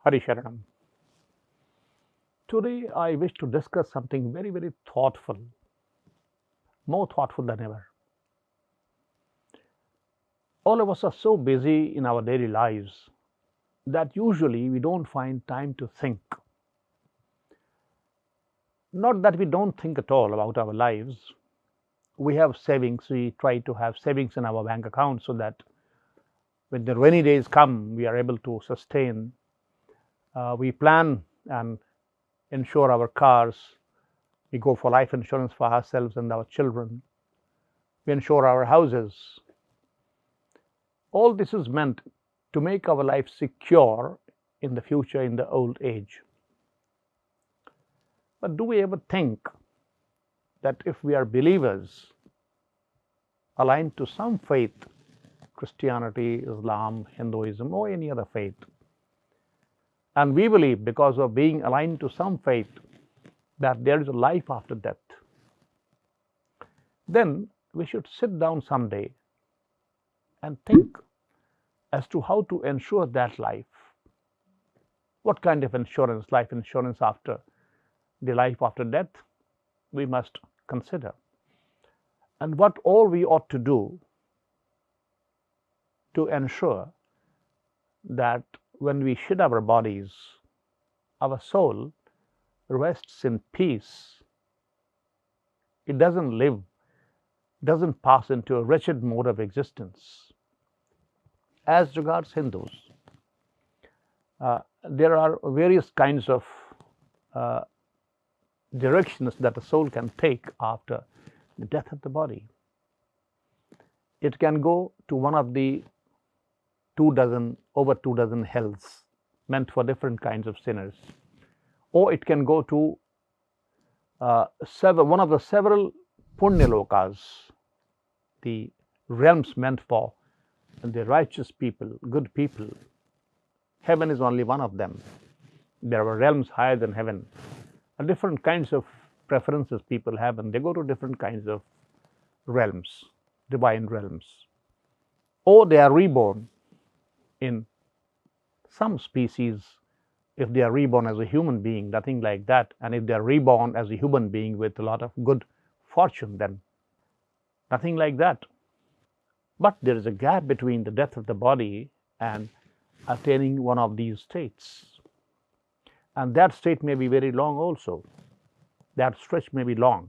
Hari Sharanam. Today I wish to discuss something very, very thoughtful, more thoughtful than ever. All of us are so busy in our daily lives that usually we don't find time to think. Not that we don't think at all about our lives. We have savings, we try to have savings in our bank account so that when the rainy days come, we are able to sustain. We plan and insure our cars. We go for life insurance for ourselves and our children. We insure our houses. All this is meant to make our life secure in the future, in the old age. But do we ever think that if we are believers aligned to some faith, Christianity, Islam, Hinduism, or any other faith, and we believe because of being aligned to some faith that there is a life after death, then we should sit down someday and think as to how to ensure that life. What kind of insurance, life insurance after the life after death, we must consider. And what all we ought to do to ensure that when we shed our bodies, our soul rests in peace. It doesn't live, doesn't pass into a wretched mode of existence. As regards Hindus, there are various kinds of directions that the soul can take after the death of the body. It can go to one of the over 2 dozen hells meant for different kinds of sinners, or it can go to one of the several punya lokas, the realms meant for the righteous people, good people. Heaven is only one of them. There are realms higher than heaven. Different kinds of preferences people have, and they go to different kinds of realms, divine realms. Or they are reborn in some species. If they are reborn as a human being, nothing like that. And if they are reborn as a human being with a lot of good fortune, then nothing like that. But there is a gap between the death of the body and attaining one of these states. And that state may be very long also. That stretch may be long.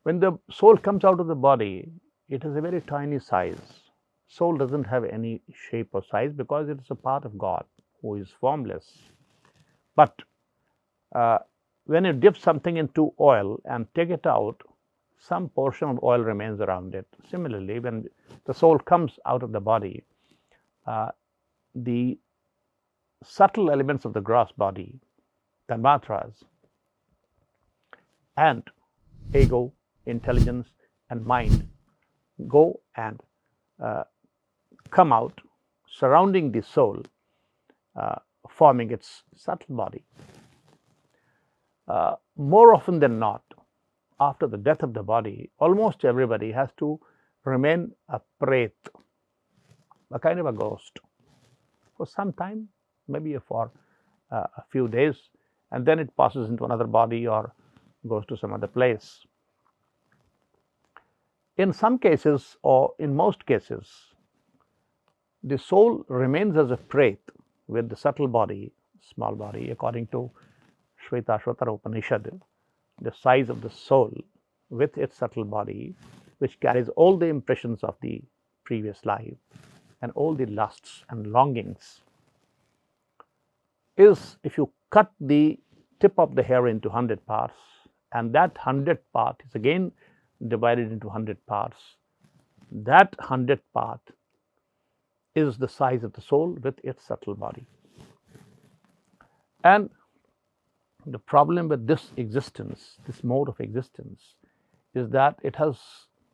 When the soul comes out of the body, it is a very tiny size. Soul doesn't have any shape or size because it is a part of God who is formless. But when you dip something into oil and take it out, some portion of oil remains around it. Similarly, when the soul comes out of the body, the subtle elements of the gross body, tanmatras, and ego, intelligence, and mind go and come out, surrounding the soul, forming its subtle body. More often than not, after the death of the body, almost everybody has to remain a pret, a kind of a ghost, for some time, maybe for a few days, and then it passes into another body or goes to some other place. In some cases, or in most cases, the soul remains as a pret with the subtle body, small body, according to Shvetashvatara Upanishad. The size of the soul with its subtle body, which carries all the impressions of the previous life and all the lusts and longings, is, if you cut the tip of the hair into 100 parts, and that 100th part is again divided into 100 parts, that 100th part is the size of the soul with its subtle body. And the problem with this existence, this mode of existence, is that it has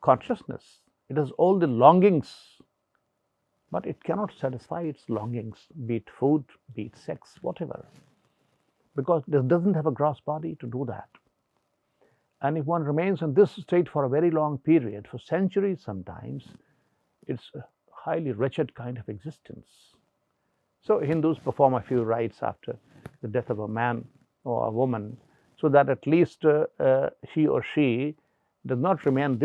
consciousness, it has all the longings, but it cannot satisfy its longings, be it food, be it sex, whatever, because it doesn't have a gross body to do that. And if one remains in this state for a very long period, for centuries sometimes, it's a highly wretched kind of existence. So Hindus perform a few rites after the death of a man or a woman, so that at least he or she does not remain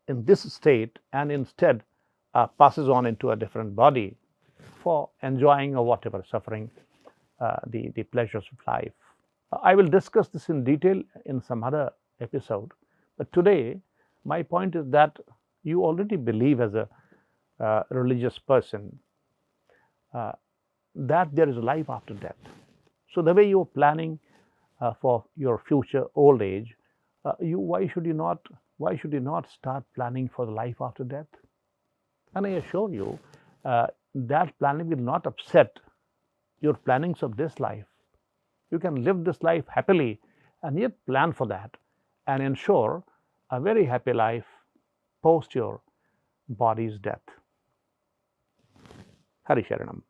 in this state, and instead passes on into a different body for enjoying or whatever suffering the pleasures of life. I will discuss this in detail in some other episode, but today my point is that you already believe as a religious person that there is a life after death. So the way you are planning for your future old age, why should you not start planning for the life after death? And I assure you, that planning will not upset your plannings of this life. You can live this life happily and yet plan for that and ensure a very happy life post your body's death. Hari Sharanam.